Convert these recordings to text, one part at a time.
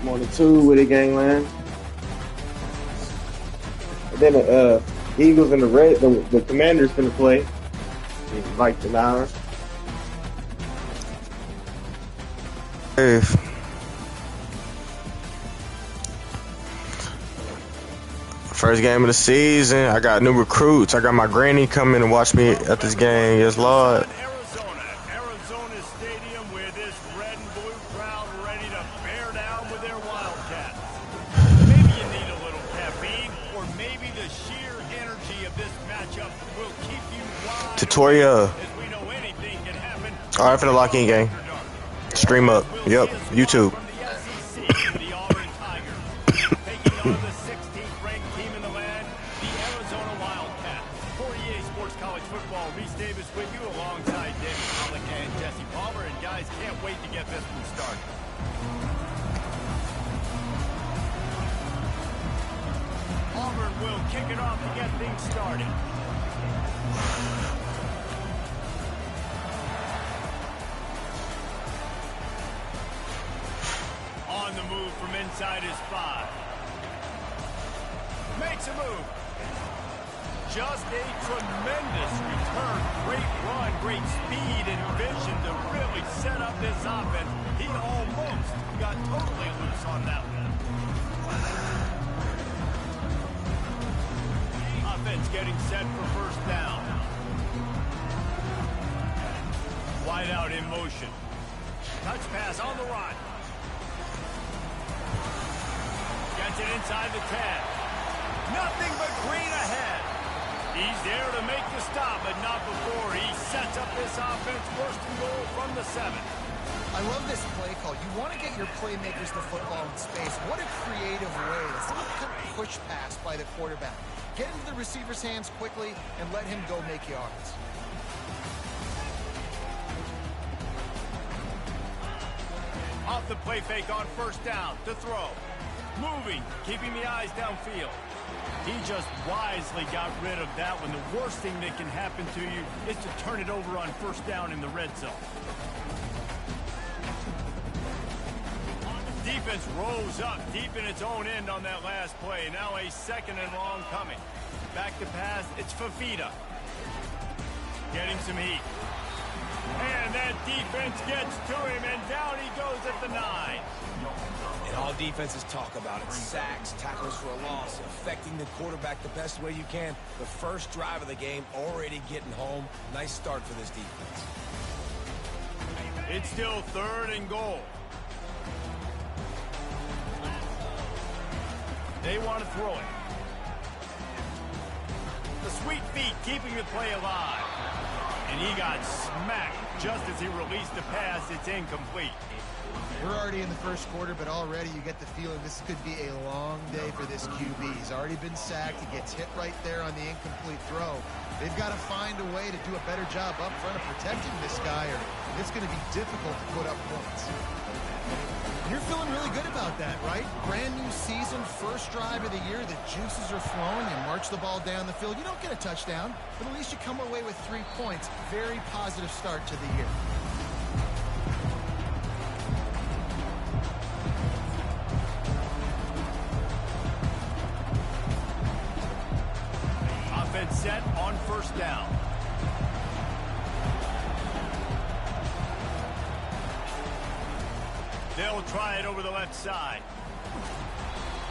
I'm on the 2 with it, gangland. And then the Eagles and the Commanders finna play. Like an hour. Hey. First game of the season. I got new recruits. I got my granny coming to watch me at this game. Yes, Lord. Arizona Stadium with this red and blue crowd ready to bear down with their Wildcats. Maybe you need a little caffeine, or maybe the sheer energy of this matchup will keep you wide Tutorial. as we know anything can happen. All right, for the lock-in game. Stream up. Yep, YouTube. From the SEC, the Auburn Tigers, taking on the 16th ranked team in the land, the Arizona Wildcats. 48 Sports College Football, Reese Davis with you alongside David Pollock and Jesse Palmer. And guys, can't wait to get this one started. Auburn will kick it off to get things started. On the move from inside his 5. Makes a move. Just a tremendous return. Great run, great speed and vision to really set up this offense. He almost got totally loose on that one. Offense getting set for first down. Wide out in motion. Touch pass on the run. Gets it inside the 10. Nothing but green ahead. He's there to make the stop, but not before he sets up this offense. First and goal from the 7. I love this play call. You want to get your playmakers the football in space. What a creative way. It's a kind of push pass by the quarterback. Get into the receiver's hands quickly and let him go make yards. Off the play fake on first down to throw. Moving, keeping the eyes downfield. He just wisely got rid of that one. The worst thing that can happen to you is to turn it over on first down in the red zone. Defense rolls up deep in its own end on that last play. Now a second and long coming. Back to pass, it's Fafita. Getting some heat. And that defense gets to him, and down he goes at the 9. And all defenses talk about it. Sacks, tackles for a loss, affecting the quarterback the best way you can. The first drive of the game already getting home. Nice start for this defense. It's still third and goal. They want to throw it. The sweet feet keeping the play alive. And he got smacked just as he released the pass. It's incomplete. We're already in the first quarter, but already you get the feeling this could be a long day for this QB. He's already been sacked. He gets hit right there on the incomplete throw. They've got to find a way to do a better job up front of protecting this guy, or it's going to be difficult to put up points. You're feeling really good about that, right? Brand new season, first drive of the year. The juices are flowing. You march the ball down the field. You don't get a touchdown, but at least you come away with 3 points. Very positive start to the year. Offense set on first down. They'll try it over the left side.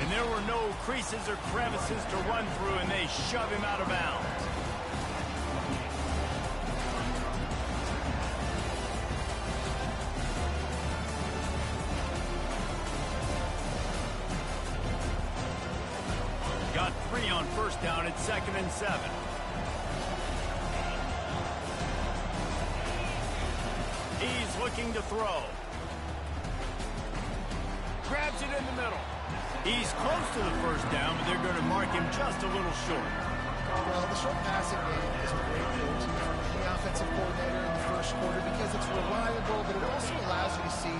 And there were no creases or crevices to run through, and they shove him out of bounds. Got 3 on first down at 2nd and 7. He's looking to throw. Grabs it in the middle. He's close to the first down, but they're going to mark him just a little short. Well, the short passing game is a great go-to for the offensive coordinator in the first quarter because it's reliable, but it also allows you to see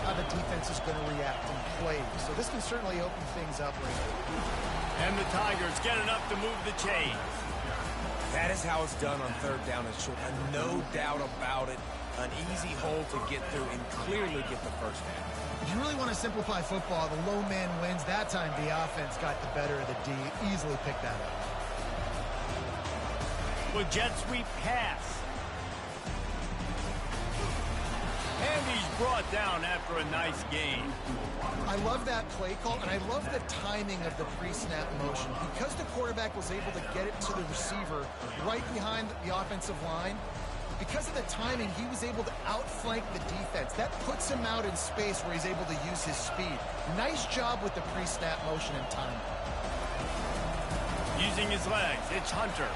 how the defense is going to react and play. So this can certainly open things up later. And the Tigers get enough to move the chains. That is how it's done on third down and short, and no doubt about it. An easy hole to get through and clearly get the first down. If you really want to simplify football, the low man wins. That time the offense got the better of the D. Easily picked that up. With jet sweep pass. And he's brought down after a nice gain. I love that play call, and I love the timing of the pre-snap motion. Because the quarterback was able to get it to the receiver right behind the offensive line, because of the timing, he was able to outflank the defense. That puts him out in space where he's able to use his speed. Nice job with the pre-snap motion and timing. Using his legs, it's Hunter.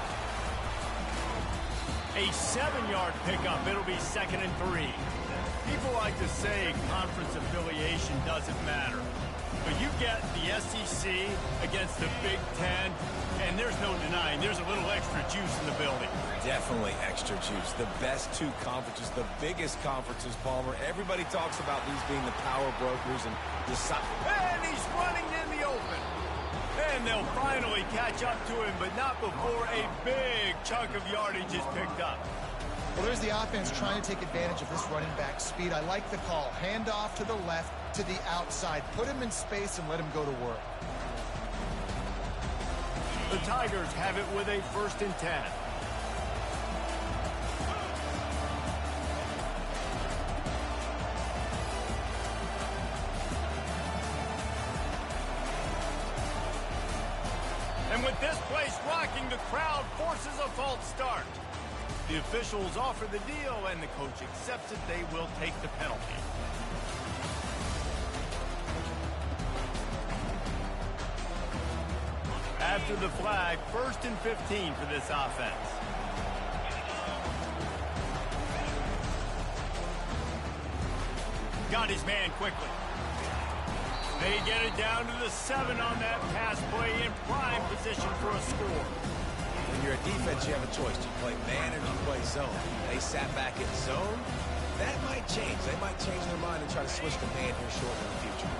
A 7-yard pickup. It'll be 2nd and 3. People like to say conference affiliation doesn't matter. But you get the SEC against the Big Ten, and there's no denying there's a little extra juice in the building. Definitely extra juice. The best two conferences, the biggest conferences, Palmer. Everybody talks about these being the power brokers and and he's running in the open. And they'll finally catch up to him, but not before a big chunk of yardage is picked up. Well, there's the offense trying to take advantage of this running back speed. I like the call. Hand off to the left, to the outside. Put him in space and let him go to work. The Tigers have it with a 1st and 10. And with this place rocking, the crowd forces a false start. The officials offer the deal, and the coach accepts it. They will take the penalty. After the flag, 1st and 15 for this offense. Got his man quickly. They get it down to the 7 on that pass play, in prime position for a score. When you're a defense, you have a choice. Do you play man or do you play zone? They sat back in zone. That might change. They might change their mind and try to switch to man here shortly in the future.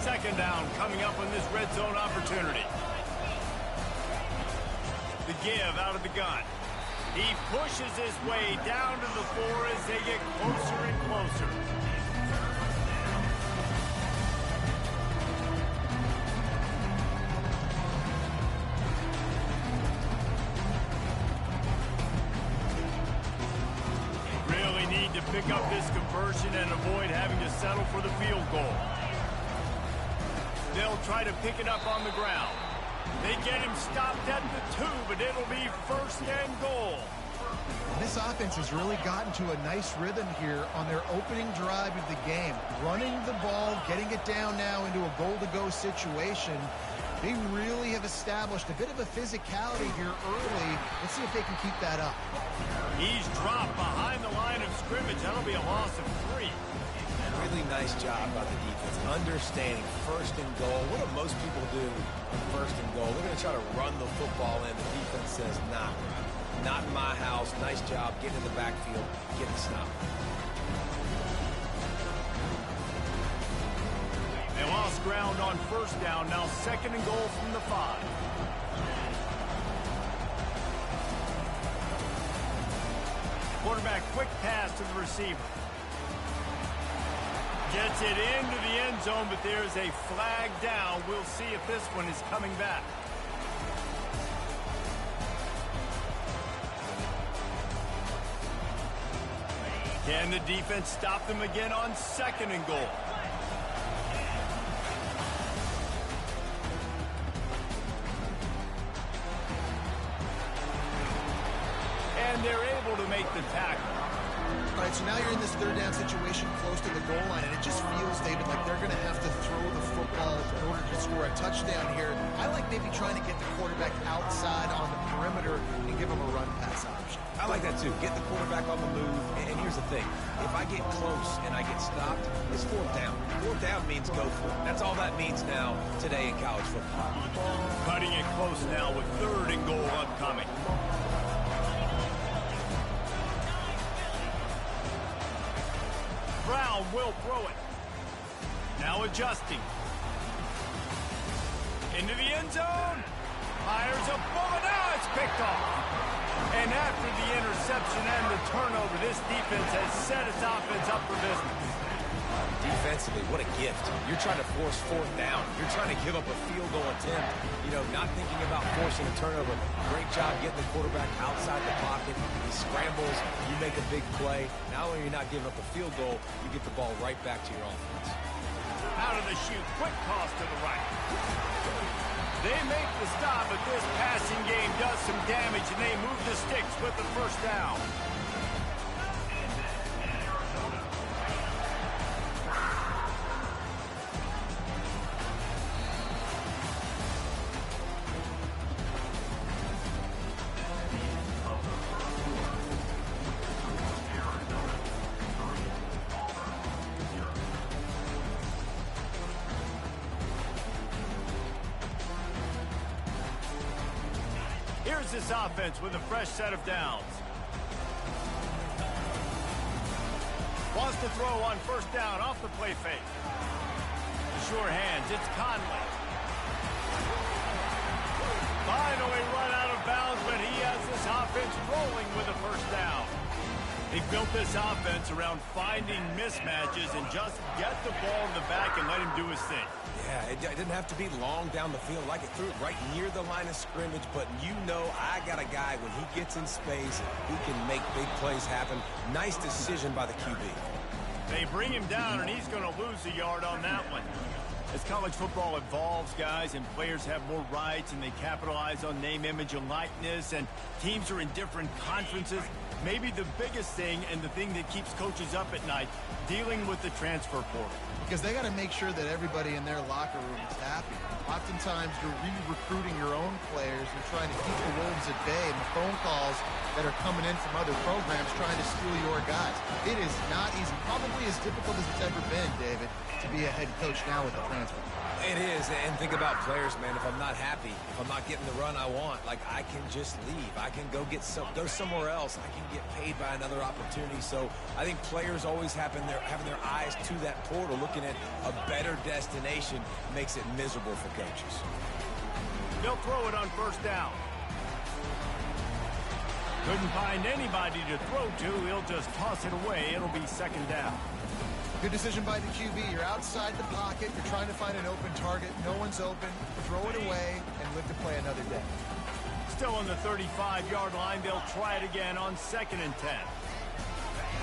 2nd down coming up on this red zone opportunity. The give out of the gun. He pushes his way down to the 4 as they get closer and closer. Really need to pick up this conversion and avoid having to settle for the field goal. They'll try to pick it up on the ground. They get him stopped at the 2, but it'll be 1st and goal. This offense has really gotten to a nice rhythm here on their opening drive of the game. Running the ball, getting it down now into a goal-to-go situation. They really have established a bit of a physicality here early. Let's see if they can keep that up. He's dropped behind the line of scrimmage. That'll be a loss of 3. Really nice job by the defense. Understanding 1st and goal. What do most people do on 1st and goal? They're going to try to run the football in. The defense says, nah, not in my house. Nice job. Get in the backfield. Get it stopped. They lost ground on 1st down. Now 2nd and goal from the 5. Quarterback quick pass to the receiver. Gets it into the end zone, but there's a flag down. We'll see if this one is coming back. Can the defense stop them again on 2nd and goal? And they're able to make the tackle. All right, so now you're in this 3rd down situation close to the goal line, and it just feels, David, like they're going to have to throw the football in order to score a touchdown here. I like maybe trying to get the quarterback outside on the perimeter and give him a run pass option. I like that too. Get the quarterback on the move. And here's the thing. If I get close and I get stopped, it's 4th down. 4th down means go for it. That's all that means now today in college football. Cutting it close now with 3rd and goal upcoming. Brown will throw it. Now adjusting. Into the end zone. Fires a bullet. Now it's picked off. And after the interception and the turnover, this defense has set its offense up for business. Defensively, what a gift. You're trying to force fourth down. You're trying to give up a field goal attempt. You know, not thinking about forcing a turnover. Great job getting the quarterback outside the pocket. He scrambles. You make a big play. Not only are you not giving up a field goal, you get the ball right back to your offense. Out of the chute, quick toss to the right. They make the stop, but this passing game does some damage, and they move the sticks with the first down. Here's this offense with a fresh set of downs. Wants to throw on first down off the play fake. Sure hands, it's Conley. Finally run out of bounds, but he has this offense rolling with a first down. They built this offense around finding mismatches and just get the ball in the back and let him do his thing. Yeah, it didn't have to be long down the field. Like it threw it right near the line of scrimmage, but you know I got a guy when he gets in space, he can make big plays happen. Nice decision by the QB. They bring him down, and he's going to lose a yard on that one. As college football evolves, guys, and players have more rights, and they capitalize on name, image, and likeness, and teams are in different conferences, maybe the biggest thing and the thing that keeps coaches up at night, dealing with the transfer portal. Because they got to make sure that everybody in their locker room is happy. Oftentimes, you're re-recruiting your own players. You're trying to keep the wolves at bay, and the phone calls that are coming in from other programs trying to steal your guys. It is not easy. Probably as difficult as it's ever been, David, to be a head coach now with the transfer. It is, and think about players, man. If I'm not happy, if I'm not getting the run I want, like I can just leave. I can go somewhere else. I can get paid by another opportunity. So I think players always having their eyes to that portal, looking at a better destination, makes it miserable for coaches. They'll throw it on first down. Couldn't find anybody to throw to. He'll just toss it away. It'll be second down. Good decision by the QB. You're outside the pocket. You're trying to find an open target. No one's open. Throw it away and live to play another day. Still on the 35-yard line. They'll try it again on 2nd and 10.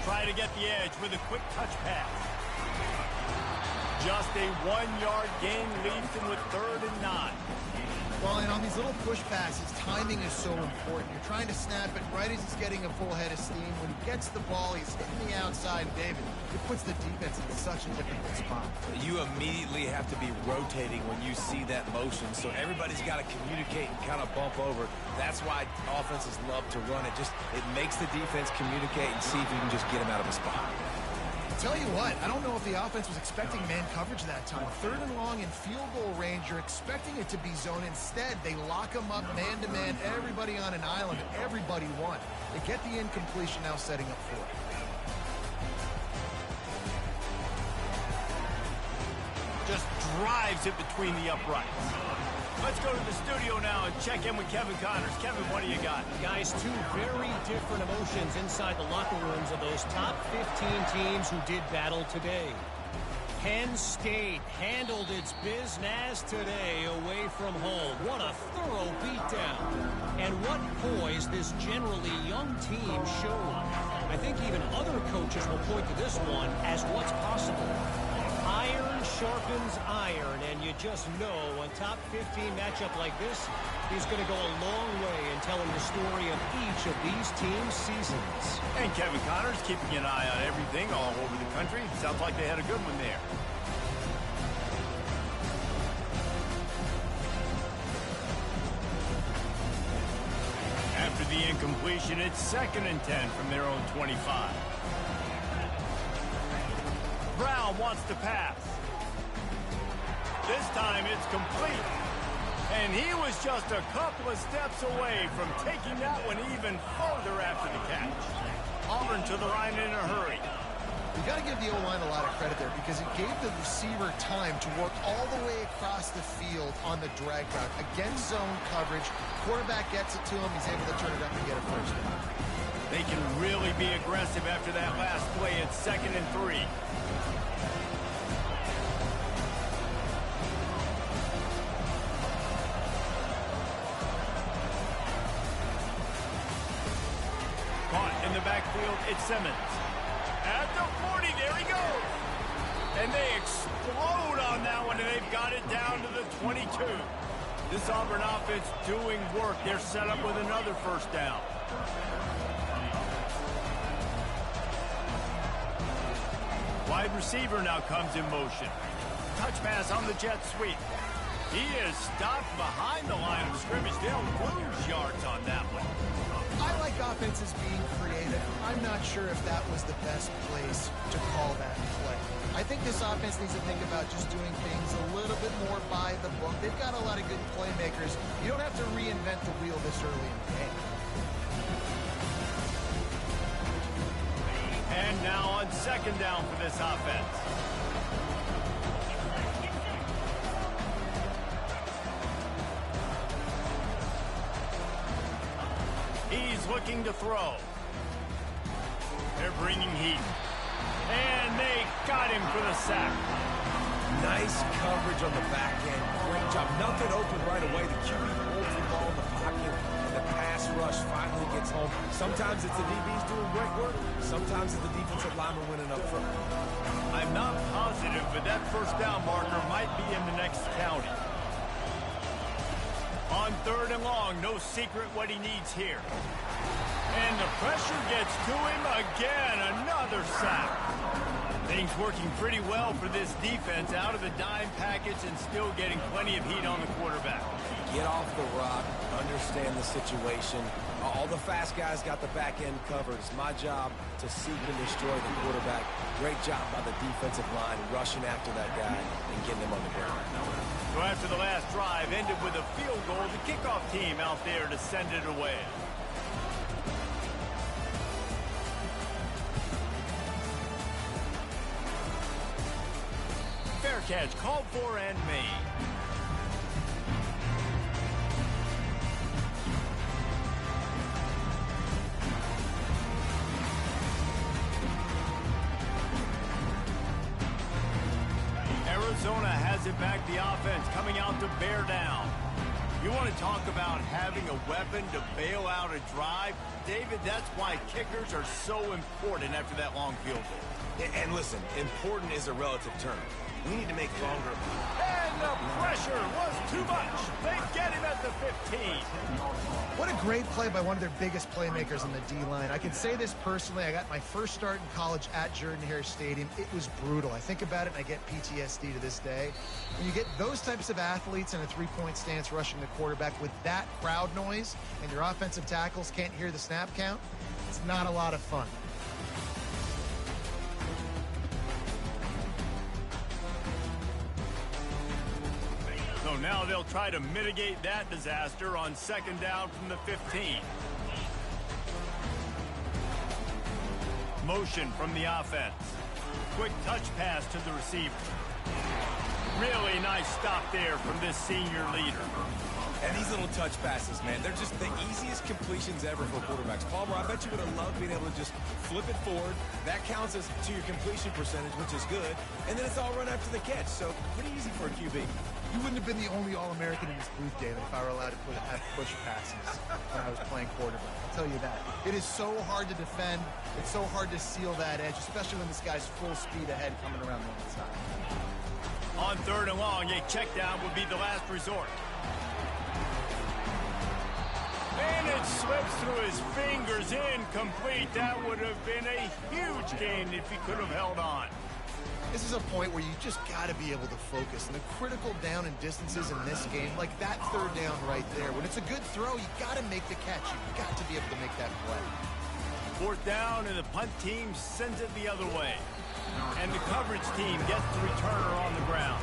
Try to get the edge with a quick touch pass. Just a 1-yard gain leaves them with 3rd and 9. Well, and on these little push passes, timing is so important. You're trying to snap it right as he's getting a full head of steam. When he gets the ball, he's hitting the outside. David, it puts the defense in such a difficult spot. You immediately have to be rotating when you see that motion, so everybody's got to communicate and kind of bump over. That's why offenses love to run it. It makes the defense communicate and see if you can just get him out of a spot. Tell you what, I don't know if the offense was expecting man coverage that time. 3rd and long in field goal range, you're expecting it to be zone. Instead, they lock them up man-to-man, everybody on an island, everybody won. They get the incompletion, now setting up for it. Just drives it between the uprights. Let's go to the studio now and check in with Kevin Connors. Kevin, what do you got? Guys, two very different emotions inside the locker rooms of those top 15 teams who did battle today. Penn State handled its business today away from home. What a thorough beatdown. And what poise this generally young team showed. I think even other coaches will point to this one as what's possible. Iron sharpens iron, and you just know a top 15 matchup like this is going to go a long way in telling the story of each of these teams' seasons. And Kevin Connors keeping an eye on everything all over the country. Sounds like they had a good one there. After the incompletion, it's 2nd and 10 from their own 25. Brown wants to pass. This time it's complete. And he was just a couple of steps away from taking that one even further after the catch. Auburn to the line in a hurry. You got to give the O-line a lot of credit there because it gave the receiver time to work all the way across the field on the drag route. Against zone coverage, quarterback gets it to him, he's able to turn it up and get a first down. They can really be aggressive after that last play. It's 2nd and 3. Caught in the backfield, it's Simmons. At the 40, there he goes. And they explode on that one, and they've got it down to the 22. This Auburn offense doing work. They're set up with another first down. Wide receiver now comes in motion. Touch pass on the jet sweep. He is stopped behind the line of scrimmage. They'll lose yards on that one. I like offenses being creative. I'm not sure if that was the best place to call that play. I think this offense needs to think about just doing things a little bit more by the book. They've got a lot of good playmakers. You don't have to reinvent the wheel this early in the game. And now on 2nd down for this offense. He's looking to throw. They're bringing heat. And they got him for the sack. Nice coverage on the back end. Great job. Nothing open right away. The QB holds the ball in the pocket. And the pass rush finally gets home. Sometimes it's the DBs doing great work. Sometimes it's the defensive lineman winning up front. I'm not positive, but that first down marker might be in the next county. On 3rd and long, no secret what he needs here. And the pressure gets to him again. Another sack. Things working pretty well for this defense, out of the dime package and still getting plenty of heat on the quarterback. Get off the rock, understand the situation. All the fast guys got the back end covered. It's my job to seek and destroy the quarterback. Great job by the defensive line rushing after that guy and getting him on the ground. So after the last drive ended with a field goal, the kickoff team out there to send it away. Fair catch called for and made. Arizona has it back, the offense coming out to bear down. You want to talk about having a weapon to bail out a drive? David, that's why kickers are so important after that long field goal. And listen, important is a relative term. We need to make longer. And the pressure was too much. They get him at the 15. What a great play by one of their biggest playmakers in the D-line. I can say this personally. I got my first start in college at Jordan-Hare Stadium. It was brutal. I think about it and I get PTSD to this day. When you get those types of athletes in a three-point stance rushing the quarterback with that crowd noise and your offensive tackles can't hear the snap count, it's not a lot of fun. So now they'll try to mitigate that disaster on 2nd down from the 15. Motion from the offense. Quick touch pass to the receiver. Really nice stop there from this senior leader. And these little touch passes, man, they're just the easiest completions ever for quarterbacks. Palmer, I bet you would have loved being able to just flip it forward. That counts as to your completion percentage, which is good. And then it's all run after the catch, so pretty easy for a QB. You wouldn't have been the only All-American in this booth, David, if I were allowed to have push passes when I was playing quarterback. I'll tell you that. It is so hard to defend. It's so hard to seal that edge, especially when this guy's full speed ahead coming around the inside. On 3rd and long, a check down would be the last resort. And it slips through his fingers, incomplete. That would have been a huge gain if he could have held on. This is a point where you just got to be able to focus. And the critical down and distances in this game, like that 3rd down right there, when it's a good throw, you got to make the catch. You've got to be able to make that play. 4th down, and the punt team sends it the other way. And the coverage team gets the returner on the ground.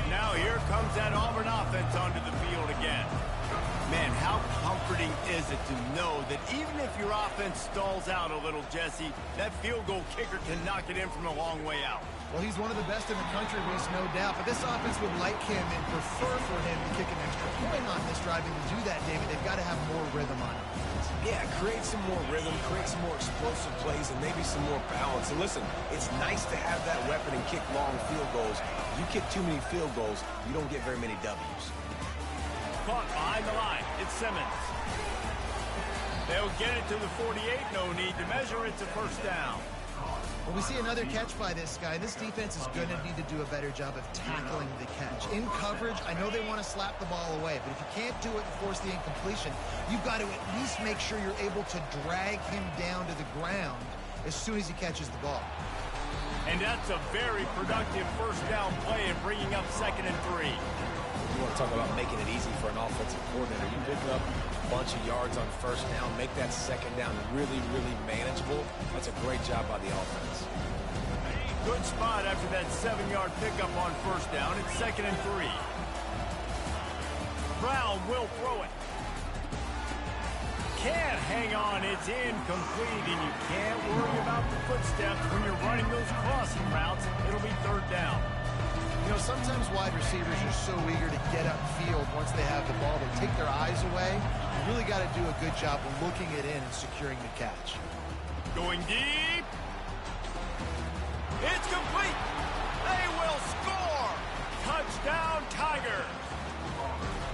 Now here comes that Auburn offense onto the field again. Man, how comforting is it to know that even if your offense stalls out a little, Jesse, that field goal kicker can knock it in from a long way out. Well, he's one of the best in the country, Reese, no doubt. But this offense would like him and prefer for him to kick an extra point on this drive. And to do that, David, they've got to have more rhythm on it. Yeah, create some more rhythm, create some more explosive plays, and maybe some more balance. And listen, it's nice to have that weapon and kick long field goals. You kick too many field goals, you don't get very many W's. Caught behind the line. It's Simmons. They'll get it to the 48. No need to measure. It's a first down. Well, we see another catch by this guy. This defense is going to need to do a better job of tackling the catch. In coverage, I know they want to slap the ball away, but if you can't do it and force the incompletion, you've got to at least make sure you're able to drag him down to the ground as soon as he catches the ball. And that's a very productive first down play and bringing up 2nd and 3. You want to talk about making it easy for an offensive coordinator. You pick up a bunch of yards on first down, make that second down really, really manageable. That's a great job by the offense. Good spot after that 7-yard pickup on first down. It's 2nd and 3. Brown will throw it. Can't hang on. It's incomplete, and you can't worry about the footsteps when you're running those crossing routes. It'll be 3rd down. You know, sometimes wide receivers are so eager to get upfield once they have the ball, they take their eyes away. You really got to do a good job of looking it in and securing the catch. Going deep. It's complete. They will score. Touchdown, Tigers.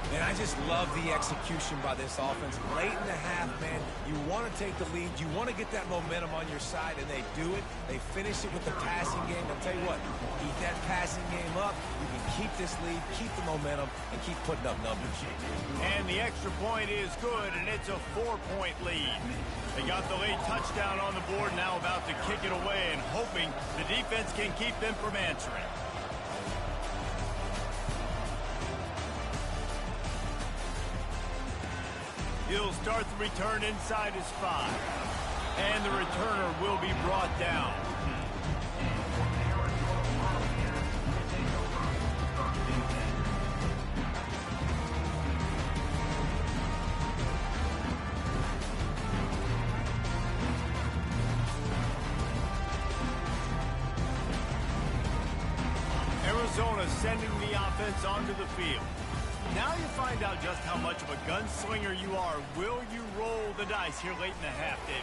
And I just love the execution by this offense. Late in the half, man, you want to take the lead. You want to get that momentum on your side, and they do it. They finish it with the passing game. I'll tell you what, keep that passing game up. You can keep this lead, keep the momentum, and keep putting up numbers. And the extra point is good, and it's a 4-point lead. They got the late touchdown on the board, now about to kick it away and hoping the defense can keep them from answering. He'll start the return inside his 5. And the returner will be brought down. Arizona sending the offense onto the field. Now you find out just how much of a gunslinger you are. Will you roll the dice here late in the half, David?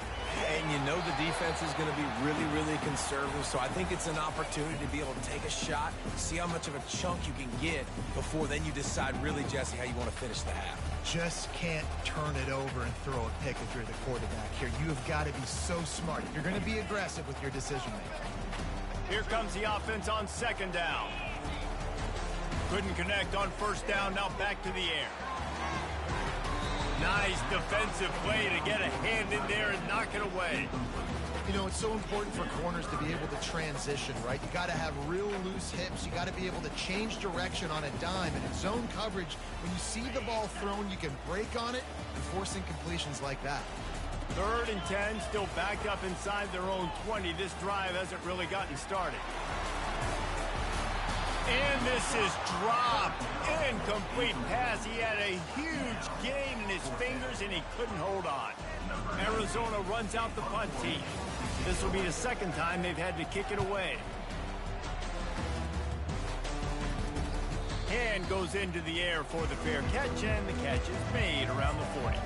And you know the defense is going to be really, really conservative, so I think it's an opportunity to be able to take a shot, see how much of a chunk you can get before then you decide really, Jesse, how you want to finish the half. Just can't turn it over and throw a pick if you're the quarterback here. You have got to be so smart. You're going to be aggressive with your decision-making. Here comes the offense on 2nd down. Couldn't connect on first down, now back to the air. Nice defensive play to get a hand in there and knock it away. You know, it's so important for corners to be able to transition, right? You got to have real loose hips. You got to be able to change direction on a dime. And in zone coverage, when you see the ball thrown, you can break on it and force incompletions like that. 3rd and 10, still backed up inside their own 20. This drive hasn't really gotten started. And this is dropped. Incomplete pass. He had a huge gain in his fingers, and he couldn't hold on. Arizona runs out the punt team. This will be the 2nd time they've had to kick it away. Hand goes into the air for the fair catch, and the catch is made around the 40.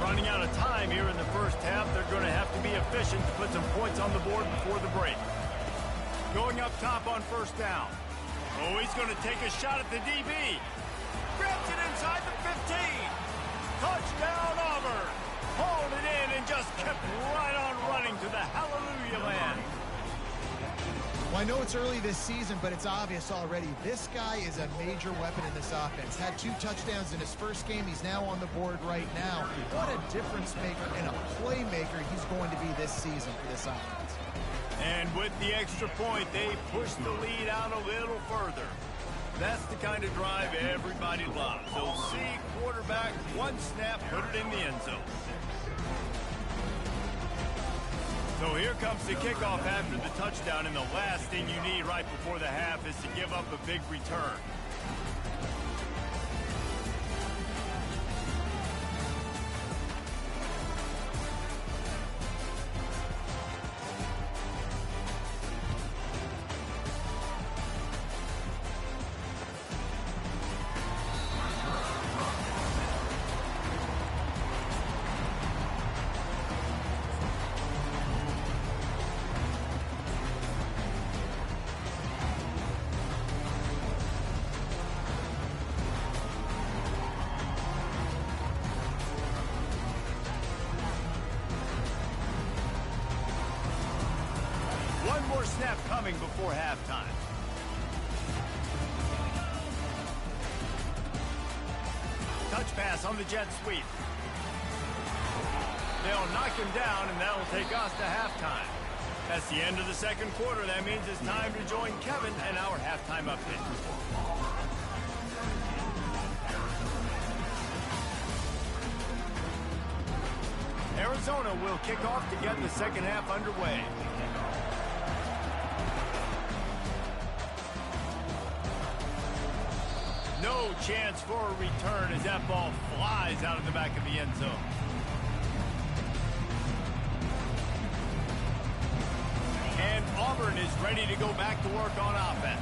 Running out of time here in the first half. They're going to have to be efficient to put some points on the board before the break. Going up top on first down. Oh, he's going to take a shot at the DB. Grabs it inside the 15. Touchdown, Auburn. Hauled it in and just kept right on running to the hallelujah land. Well, I know it's early this season, but it's obvious already. This guy is a major weapon in this offense. Had 2 touchdowns in his first game. He's now on the board right now. What a difference maker and a playmaker he's going to be this season for this offense. And with the extra point, they push the lead out a little further. That's the kind of drive everybody loves. They'll see quarterback, one snap, put it in the end zone. So here comes the kickoff after the touchdown, and the last thing you need right before the half is to give up a big return. One more snap coming before halftime. Touch pass on the jet sweep. They'll knock him down, and that'll take us to halftime. That's the end of the second quarter. That means it's time to join Kevin and our halftime update. Arizona will kick off to get the second half underway. No chance for a return as that ball flies out of the back of the end zone. And Auburn is ready to go back to work on offense.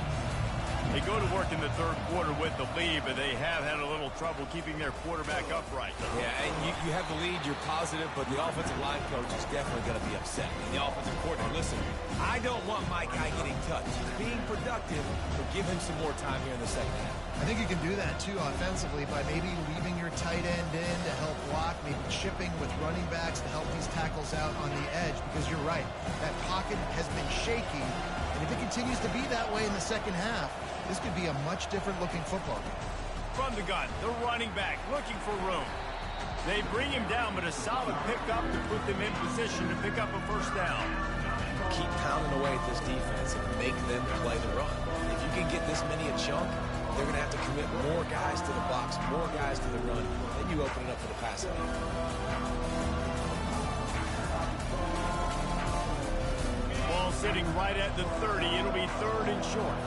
They go to work in the third quarter with the lead, but they have had a little trouble keeping their quarterback upright. Yeah, and you have the lead, you're positive, but the offensive line coach is definitely going to be upset. And the offensive coordinator, listen, I don't want my guy getting touched. He's being productive, but give him some more time here in the second half. I think you can do that, too, offensively, by maybe leaving your tight end in to help block, maybe chipping with running backs to help these tackles out on the edge, because you're right, that pocket has been shaky, and if it continues to be that way in the second half, this could be a much different-looking football game. From the gun, the running back looking for room. They bring him down, but a solid pickup to put them in position to pick up a first down. Keep pounding away at this defense and make them play the run. If you can get this many a chunk, they're going to have to commit more guys to the box, more guys to the run, then you open it up for the passing game. Ball sitting right at the 30. It'll be third and short.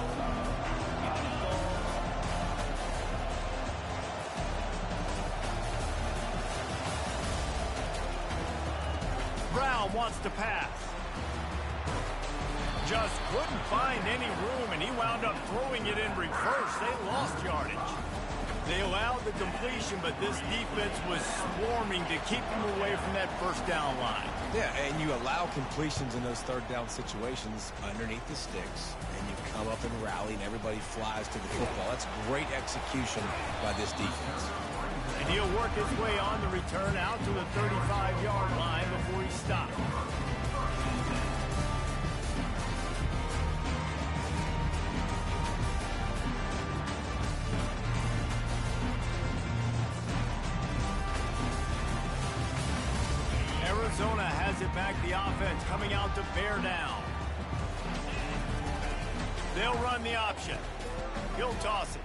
Brown wants to pass. Just couldn't find any room, and he wound up throwing it in reverse. They lost yardage. They allowed the completion, but this defense was swarming to keep them away from that first down line. Yeah, and you allow completions in those third down situations underneath the sticks, and you come up and rally, and everybody flies to the football. That's great execution by this defense. And he'll work his way on the return out to the 35-yard line before he stops. Arizona has it back, the offense coming out to bear down. They'll run the option. He'll toss it.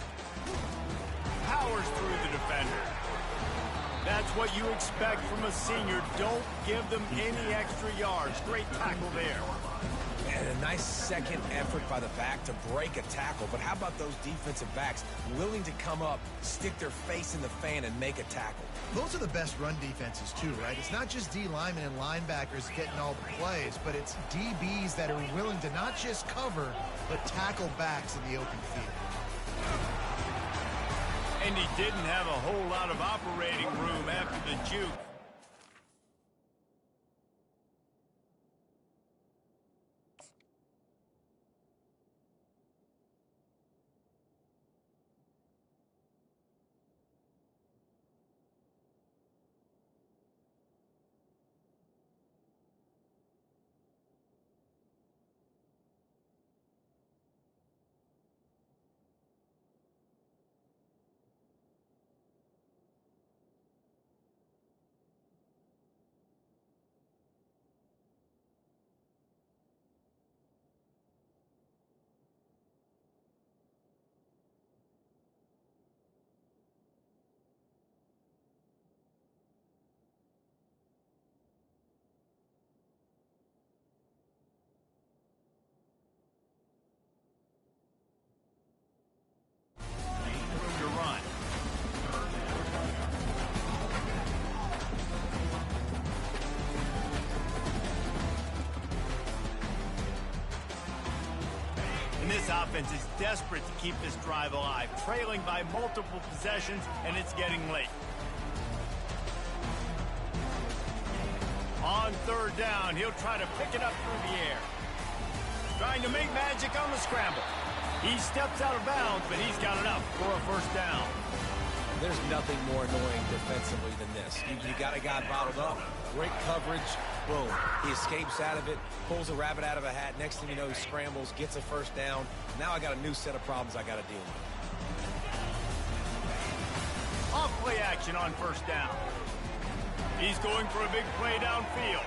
Powers through the defender. That's what you expect from a senior. Don't give them any extra yards. Great tackle there. And a nice second effort by the back to break a tackle. But how about those defensive backs willing to come up, stick their face in the fan, and make a tackle? Those are the best run defenses, too, right? It's not just D linemen and linebackers getting all the plays, but it's DBs that are willing to not just cover, but tackle backs in the open field. And he didn't have a whole lot of operating room after the juke. offense is desperate to keep this drive alive, trailing by multiple possessions, and it's getting late. On third down, he'll try to pick it up through the air. Trying to make magic on the scramble. He steps out of bounds, but he's got enough for a first down. There's nothing more annoying defensively than this. You got a guy bottled up, great coverage, boom. He escapes out of it, pulls a rabbit out of a hat. Next thing you know, he scrambles, gets a first down. Now I got a new set of problems I got to deal with. Off play action on first down. He's going for a big play downfield.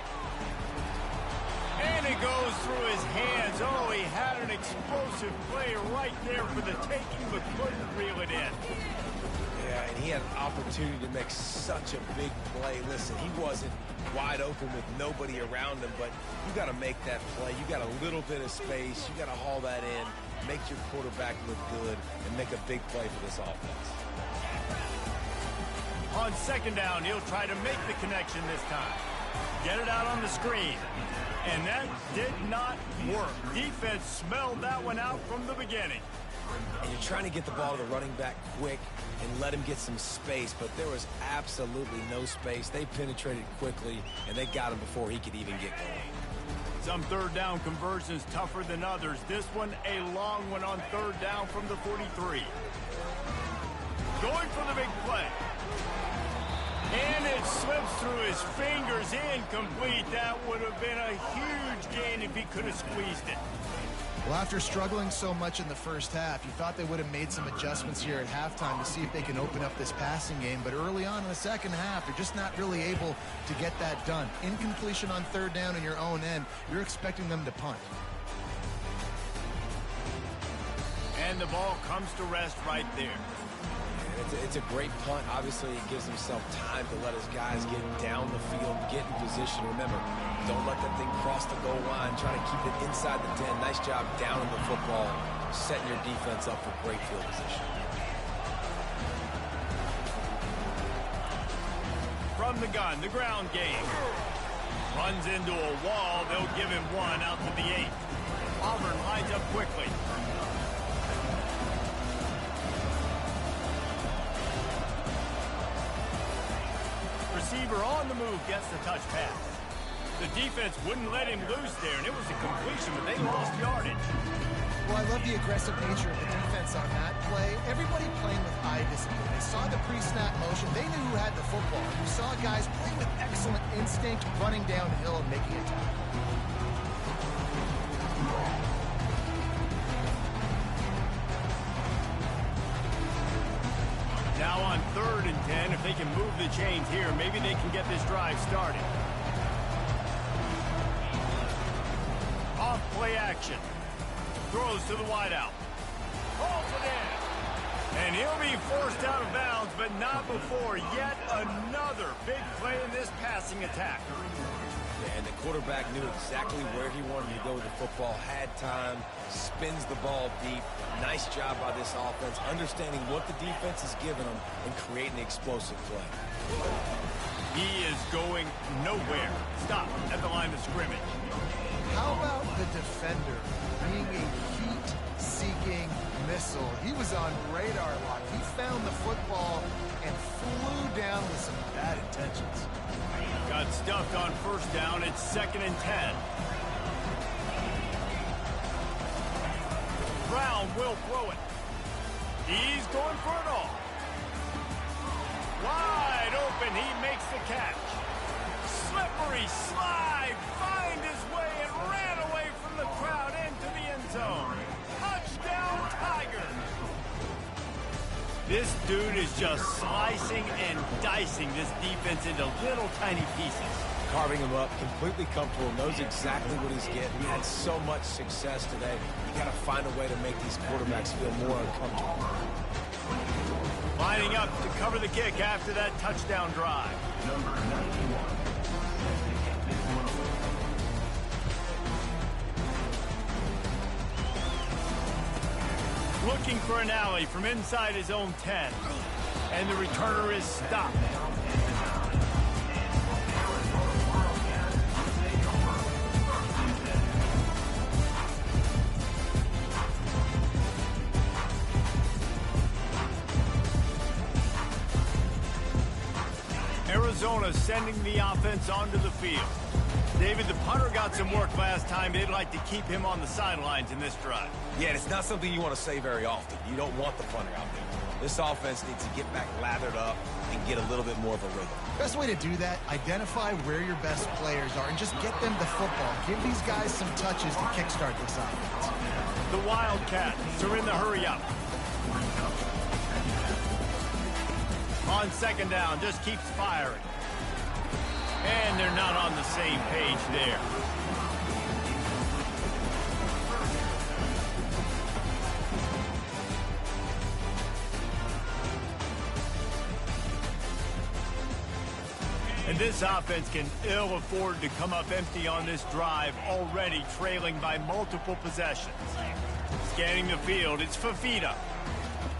And it goes through his hands. Oh, he had an explosive play right there for the taking, but couldn't reel it in. Yeah, and he had an opportunity to make such a big play. Listen, he wasn't wide open with nobody around him, but you got to make that play. You got a little bit of space. You got to haul that in, make your quarterback look good, and make a big play for this offense. On second down, he'll try to make the connection this time. Get it out on the screen. And that did not work. Defense smelled that one out from the beginning. And you're trying to get the ball to the running back quick and let him get some space, but there was absolutely no space. They penetrated quickly, and they got him before he could even get going. Some third down conversions tougher than others. This one, a long one on third down from the 43. Going for the big play. And it slips through his fingers, incomplete. That would have been a huge gain if he could have squeezed it. Well, after struggling so much in the first half, you thought they would have made some adjustments here at halftime to see if they can open up this passing game. But early on in the second half, they're just not really able to get that done. Incompletion on third down in your own end, you're expecting them to punt. And the ball comes to rest right there. It's a great punt. Obviously, it gives himself time to let his guys get down the field, get in position. Remember, don't let that thing cross the goal line. Try to keep it inside the 10. Nice job down in the football, setting your defense up for great field position. From the gun, the ground game. Runs into a wall. They'll give him one out to the 8. Auburn lines up quickly. Receiver on the move gets the touch pass. The defense wouldn't let him loose there, and it was a completion, but they lost yardage. Well, I love the aggressive nature of the defense on that play. Everybody playing with eye discipline. They saw the pre-snap motion. They knew who had the football. You saw guys playing with excellent instinct, running downhill and making a tackle. Now on 3rd and 10, if they can move the chains here, maybe they can get this drive started. Off play action. Throws to the wideout. Holds it in. And he'll be forced out of bounds, but not before yet another big play in this passing attack. And the quarterback knew exactly where he wanted to go with the football, had time, spins the ball deep. Nice job by this offense, understanding what the defense is giving them and creating the explosive play. He is going nowhere. Stop at the line of scrimmage. How about the defender being a heat-seeking missile? He was on radar lock. He found the football and flew down with some bad intentions. Got stuffed on first down. It's 2nd and 10. Brown will throw it. He's going for it all. Wide open. He makes the catch. Slippery slide. Find his way and ran away from the crowd into the end zone. Touchdown, Tigers. This dude is just slicing and dicing this defense into little tiny pieces. Carving him up, completely comfortable, knows exactly what he's getting. He had so much success today. You got to find a way to make these quarterbacks feel more uncomfortable. Lining up to cover the kick after that touchdown drive. Number 91. Looking for an alley from inside his own 10. And the returner is stopped. Arizona sending the offense onto the field. David, the punter got some work last time. They'd like to keep him on the sidelines in this drive. Yeah, it's not something you want to say very often. You don't want the punter out there. This offense needs to get back lathered up and get a little bit more of a rhythm. Best way to do that, identify where your best players are and just get them the football. Give these guys some touches to kickstart this offense. The Wildcats are in the hurry up. On second down, just keeps firing. And they're not on the same page there. And this offense can ill afford to come up empty on this drive, already trailing by multiple possessions. Scanning the field, it's Fafita.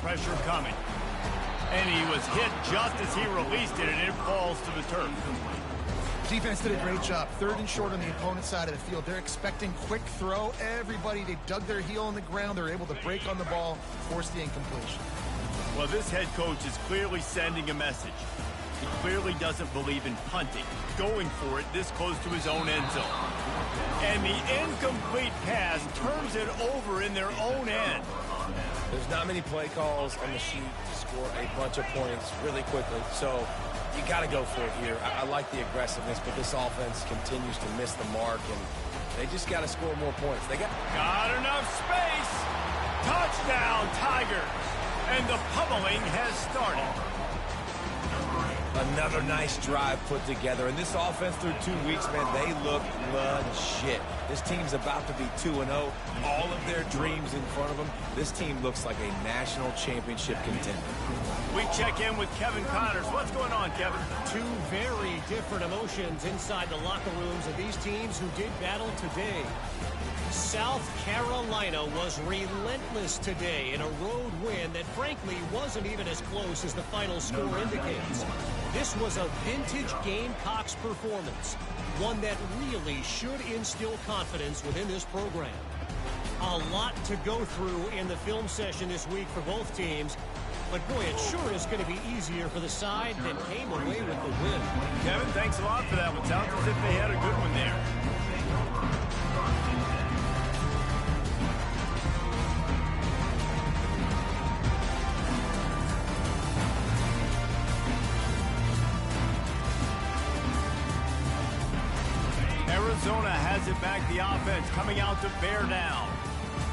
Pressure coming. And he was hit just as he released it, and it falls to the turf. Defense did a great job. 3rd and short on the opponent's side of the field. They're expecting quick throw. Everybody, they dug their heel on the ground. They're able to break on the ball, force the incompletion. Well, this head coach is clearly sending a message. He clearly doesn't believe in punting, going for it this close to his own end zone. And the incomplete pass turns it over in their own end. There's not many play calls on the sheet to score a bunch of points really quickly, so you got to go for it here. I like the aggressiveness, but this offense continues to miss the mark, and they just got to score more points. They got enough space. Touchdown, Tigers. And the pummeling has started. Another nice drive put together. And this offense through 2 weeks, man, they look legit. This team's about to be 2-0. All of their dreams in front of them. This team looks like a national championship contender. We check in with Kevin Connors. What's going on, Kevin? Two very different emotions inside the locker rooms of these teams who did battle today. South Carolina was relentless today in a road win that frankly wasn't even as close as the final score indicates. This was a vintage Gamecocks performance, one that really should instill confidence within this program. A lot to go through in the film session this week for both teams, but boy, it sure is going to be easier for the side that came away with the win. Kevin, thanks a lot for that one. Sounds as if they had a good one there. Arizona has it back, the offense coming out to bear down.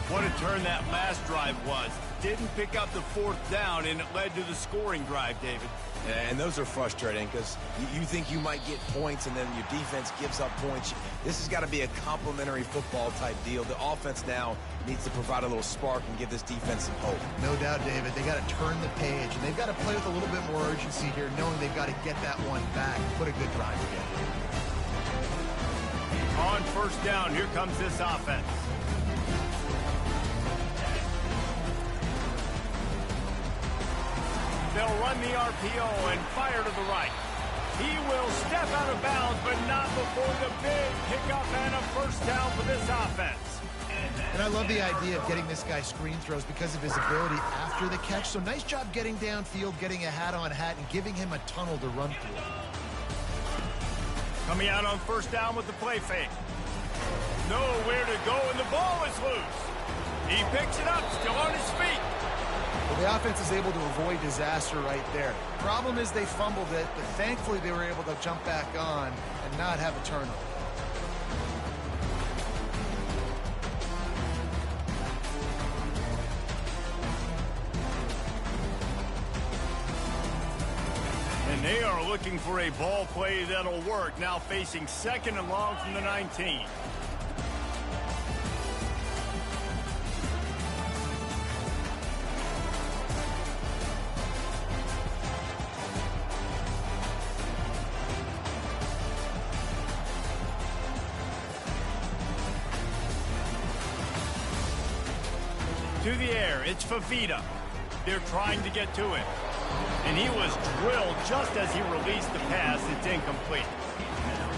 What a turn that last drive was. Didn't pick up the 4th down, and it led to the scoring drive, David. Yeah, and those are frustrating because you think you might get points and then your defense gives up points. This has got to be a complementary football type deal. The offense now needs to provide a little spark and give this defense some hope. No doubt, David. They got to turn the page, and they've got to play with a little bit more urgency here, knowing they've got to get that one back and put a good drive together. On first down, here comes this offense. They'll run the RPO and fire to the right. He will step out of bounds, but not before the big pickup and a first down for this offense. And I love the idea of getting this guy screen throws because of his ability after the catch. So nice job getting downfield, getting a hat-on-hat, and giving him a tunnel to run through. Coming out on first down with the play fake. Nowhere to go, and the ball is loose. He picks it up, still on his feet. Well, the offense is able to avoid disaster right there. Problem is they fumbled it, but thankfully they were able to jump back on and not have a turnover. And they are looking for a ball play that'll work, now facing 2nd and long from the 19. To the air, it's Fafita. They're trying to get to him. And he was drilled just as he released the pass. It's incomplete.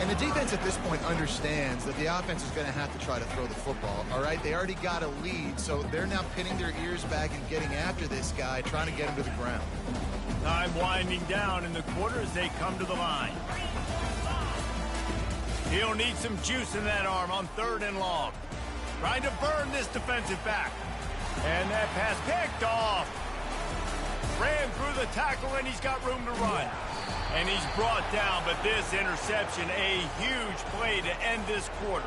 And the defense at this point understands that the offense is going to have to try to throw the football, all right? They already got a lead, so they're now pinning their ears back and getting after this guy, trying to get him to the ground. Time winding down in the quarter as they come to the line. He'll need some juice in that arm on 3rd and long. Trying to burn this defensive back. And that pass picked off. Ran through the tackle, and he's got room to run. And he's brought down, but this interception, a huge play to end this quarter.